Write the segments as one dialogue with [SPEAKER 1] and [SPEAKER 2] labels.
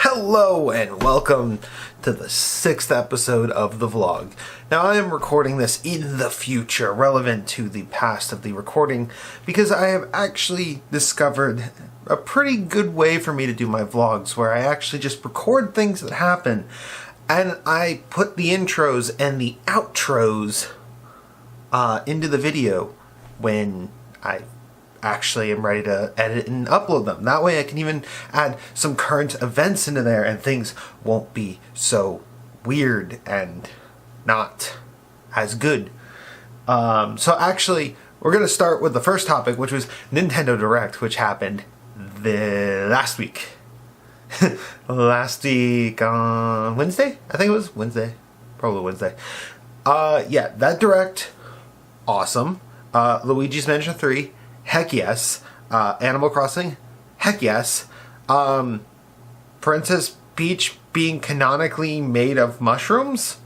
[SPEAKER 1] Hello and welcome to the 6th episode of the vlog. Now I am recording this in the future, relevant to the past of the recording, because I have actually discovered a pretty good way for me to do my vlogs, where I actually just record things that happen, and I put the intros and the outros into the video when I actually am ready to edit and upload them. That way I can even add some current events into there and things won't be so weird and not as good. So actually, we're going to start with the first topic, which was Nintendo Direct, which happened last week. Last week on Wednesday? I think it was Wednesday. Probably Wednesday. Yeah, that Direct, awesome. Luigi's Mansion 3, heck yes. Animal Crossing, heck yes. Princess Peach being canonically made of mushrooms?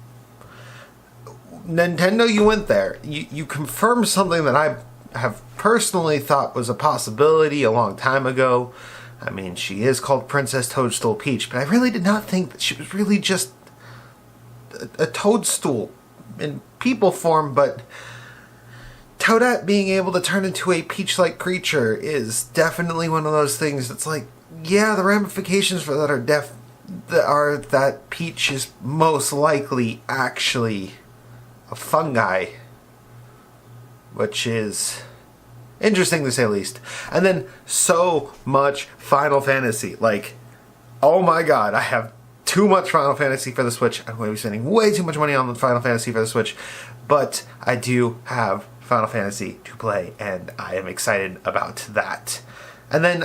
[SPEAKER 1] Nintendo, you went there. You confirmed something that I have personally thought was a possibility a long time ago. I mean, she is called Princess Toadstool Peach, but I really did not think that she was really just a toadstool in people form, but Toadette being able to turn into a peach-like creature is definitely one of those things that's like, yeah, the ramifications for that are that Peach is most likely actually a fungi, which is interesting to say the least. And then so much Final Fantasy. Like, oh my god, I have too much Final Fantasy for the Switch. I'm going to be spending way too much money on the Final Fantasy for the Switch, but I do have Final Fantasy to play, and I am excited about that. And then,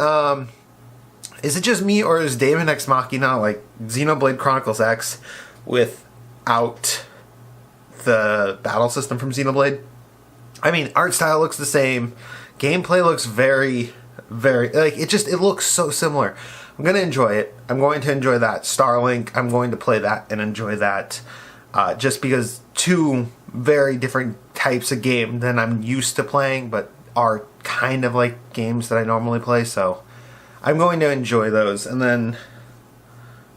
[SPEAKER 1] is it just me, or is Daemon X Machina like Xenoblade Chronicles X without the battle system from Xenoblade? I mean, art style looks the same, gameplay looks very, like, it looks so similar. I'm going to enjoy it. I'm going to enjoy that. Starlink, I'm going to play that and enjoy that, just because two very different types of game than I'm used to playing, but are kind of like games that I normally play, so I'm going to enjoy those. And then,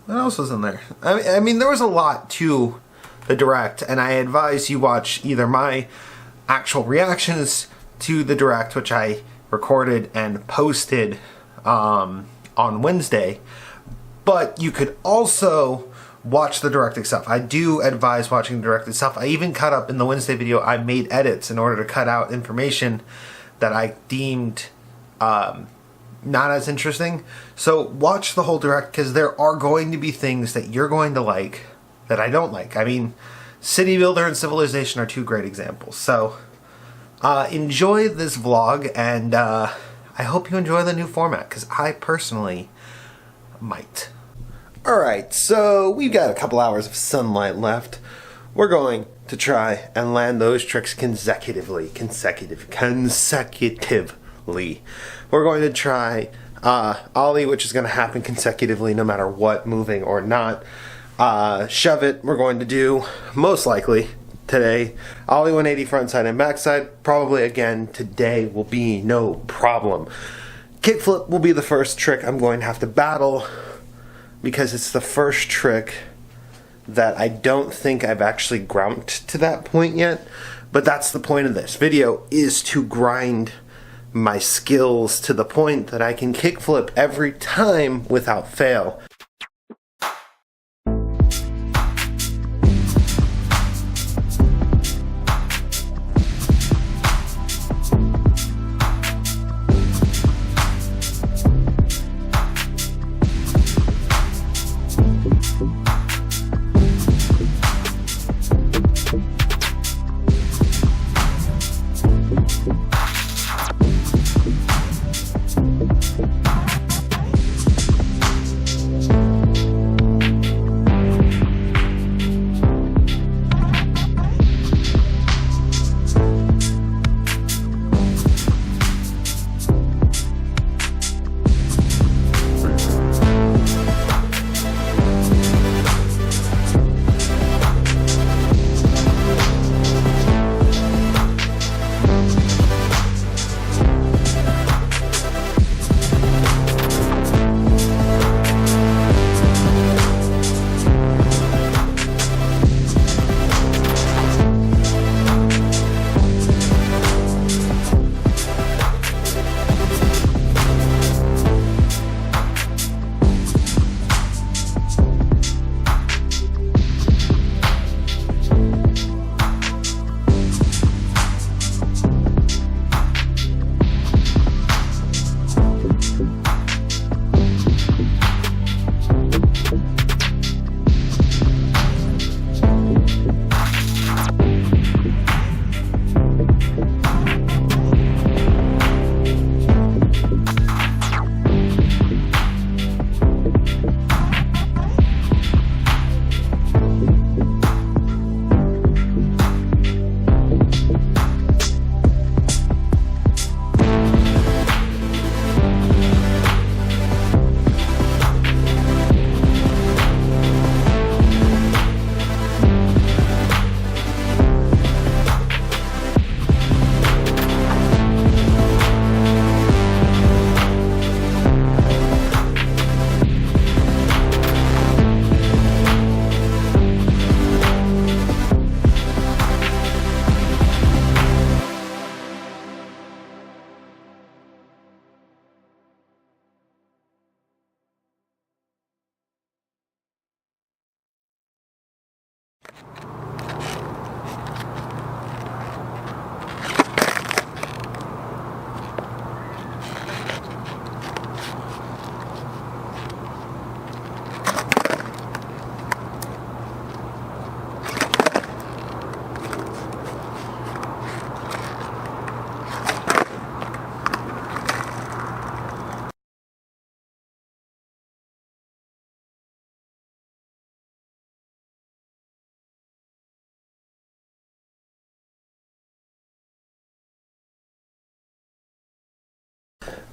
[SPEAKER 1] what else was in there? I mean, there was a lot to the Direct, and I advise you watch either my actual reactions to the Direct, which I recorded and posted on Wednesday, but you could also watch the Direct itself. I do advise watching the Direct itself. I even cut up in the Wednesday video, I made edits in order to cut out information that I deemed not as interesting. So watch the whole Direct, because there are going to be things that you're going to like that I don't like. I mean, City Builder and Civilization are two great examples. So enjoy this vlog, and I hope you enjoy the new format, because I personally might. Alright, so we've got a couple hours of sunlight left. We're going to try and land those tricks consecutively. We're going to try Ollie, which is going to happen consecutively no matter what, moving or not. Shove it, we're going to do, most likely, today. Ollie 180 frontside and backside, probably again today will be no problem. Kickflip will be the first trick I'm going to have to battle, because it's the first trick that I don't think I've actually ground to that point yet. But that's the point of this video, is to grind my skills to the point that I can kickflip every time without fail.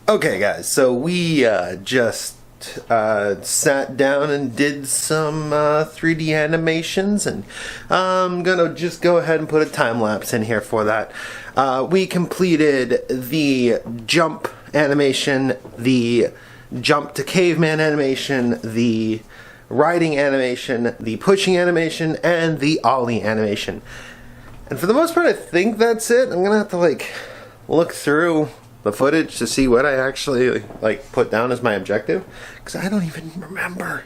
[SPEAKER 1] Okay guys, so we just sat down and did some 3D animations, and I'm gonna just go ahead and put a time lapse in here for that. We completed the jump animation, the jump to caveman animation, the riding animation, the pushing animation, and the ollie animation. And for the most part I think that's it. I'm gonna have to like look through the footage to see what I actually like put down as my objective, because I don't even remember.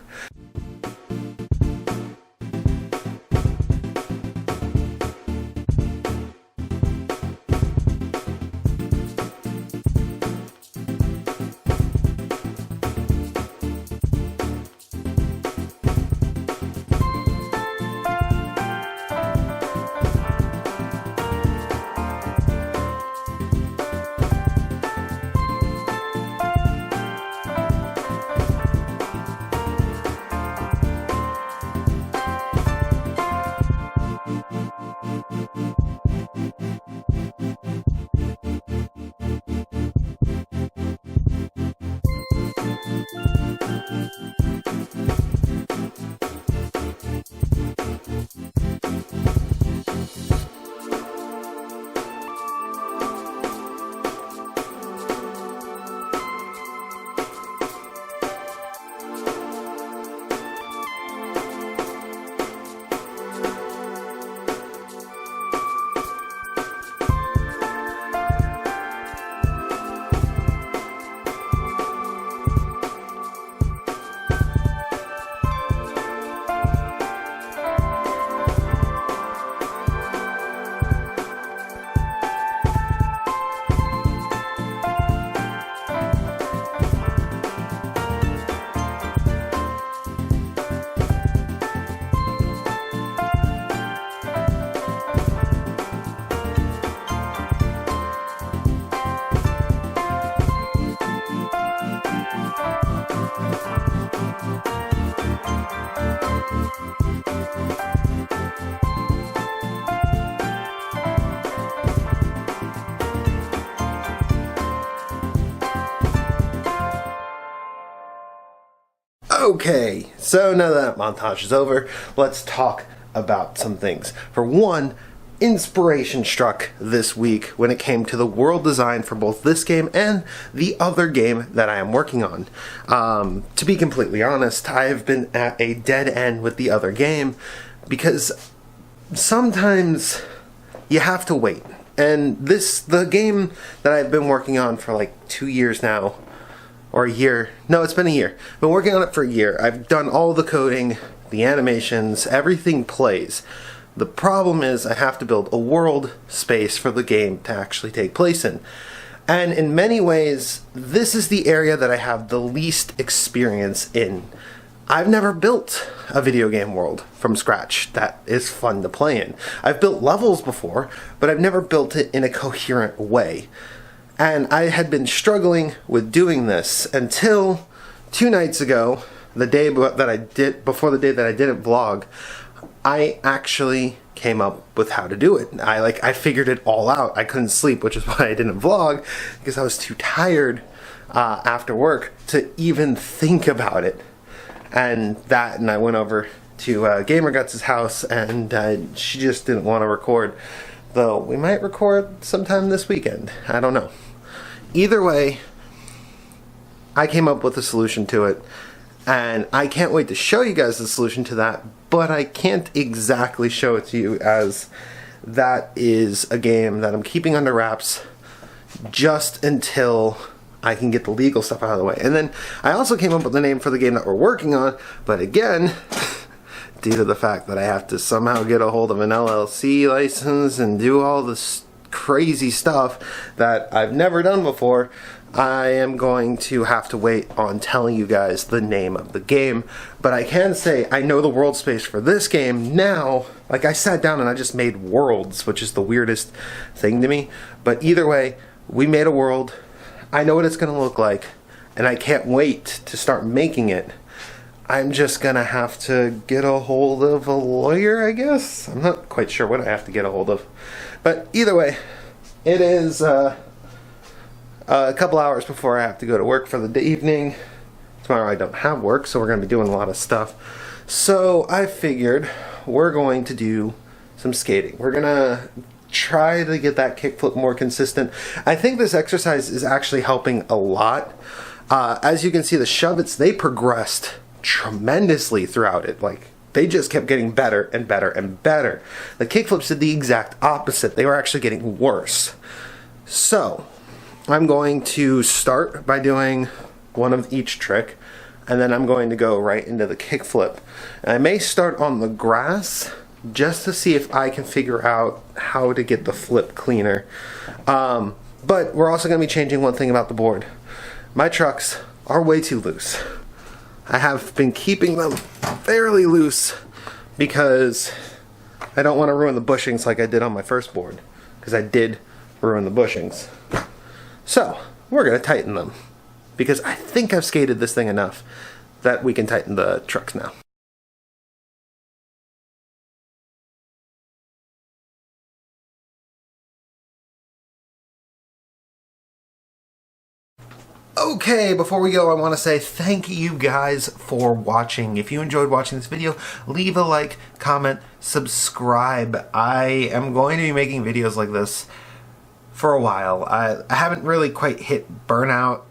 [SPEAKER 1] Okay, so now that montage is over, let's talk about some things. For one, inspiration struck this week when it came to the world design for both this game and the other game that I am working on. To be completely honest, I have been at a dead end with the other game because sometimes you have to wait. And the game that I've been working on for like 2 years now, or a year. No, it's been a year. I've been working on it for a year. I've done all the coding, the animations, everything plays. The problem is I have to build a world space for the game to actually take place in. And in many ways, this is the area that I have the least experience in. I've never built a video game world from scratch that is fun to play in. I've built levels before, but I've never built it in a coherent way. And I had been struggling with doing this until 2 nights ago, the day that I did, before the day that I didn't vlog, I actually came up with how to do it. I figured it all out. I couldn't sleep, which is why I didn't vlog, because I was too tired after work to even think about it. And I went over to Gamer Guts' house, and she just didn't want to record. Though we might record sometime this weekend. I don't know. Either way, I came up with a solution to it, and I can't wait to show you guys the solution to that, but I can't exactly show it to you, as that is a game that I'm keeping under wraps just until I can get the legal stuff out of the way. And then I also came up with the name for the game that we're working on, but again, due to the fact that I have to somehow get a hold of an LLC license and do all this crazy stuff that I've never done before, I am going to have to wait on telling you guys the name of the game. But I can say I know the world space for this game now. Like, I sat down and I just made worlds, which is the weirdest thing to me. But either way, we made a world. I know what it's going to look like, and I can't wait to start making it. I'm just gonna have to get a hold of a lawyer, I guess? I'm not quite sure what I have to get a hold of. But either way, it is a couple hours before I have to go to work for the evening. Tomorrow I don't have work, so we're going to be doing a lot of stuff. So I figured we're going to do some skating. We're going to try to get that kickflip more consistent. I think this exercise is actually helping a lot. As you can see, the shuvits, they progressed tremendously throughout it. Like, they just kept getting better and better and better. The kickflips did the exact opposite. They were actually getting worse. So I'm going to start by doing one of each trick, and then I'm going to go right into the kickflip. And I may start on the grass just to see if I can figure out how to get the flip cleaner. But we're also going to be changing one thing about the board. My trucks are way too loose. I have been keeping them fairly loose because I don't want to ruin the bushings like I did on my first board, because I did ruin the bushings. So we're going to tighten them, because I think I've skated this thing enough that we can tighten the trucks now. Okay, before we go, I want to say thank you guys for watching. If you enjoyed watching this video, leave a like, comment, subscribe. I am going to be making videos like this for a while. I haven't really quite hit burnout,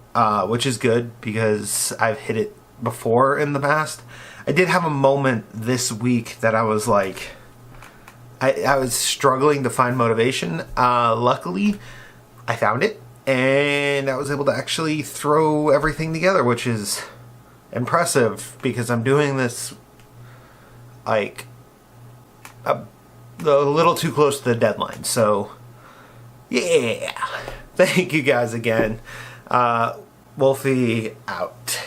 [SPEAKER 1] which is good because I've hit it before in the past. I did have a moment this week that I was like, I was struggling to find motivation. Luckily, I found it. And I was able to actually throw everything together, which is impressive because I'm doing this like a little too close to the deadline. So yeah, thank you guys again. Wolfy out.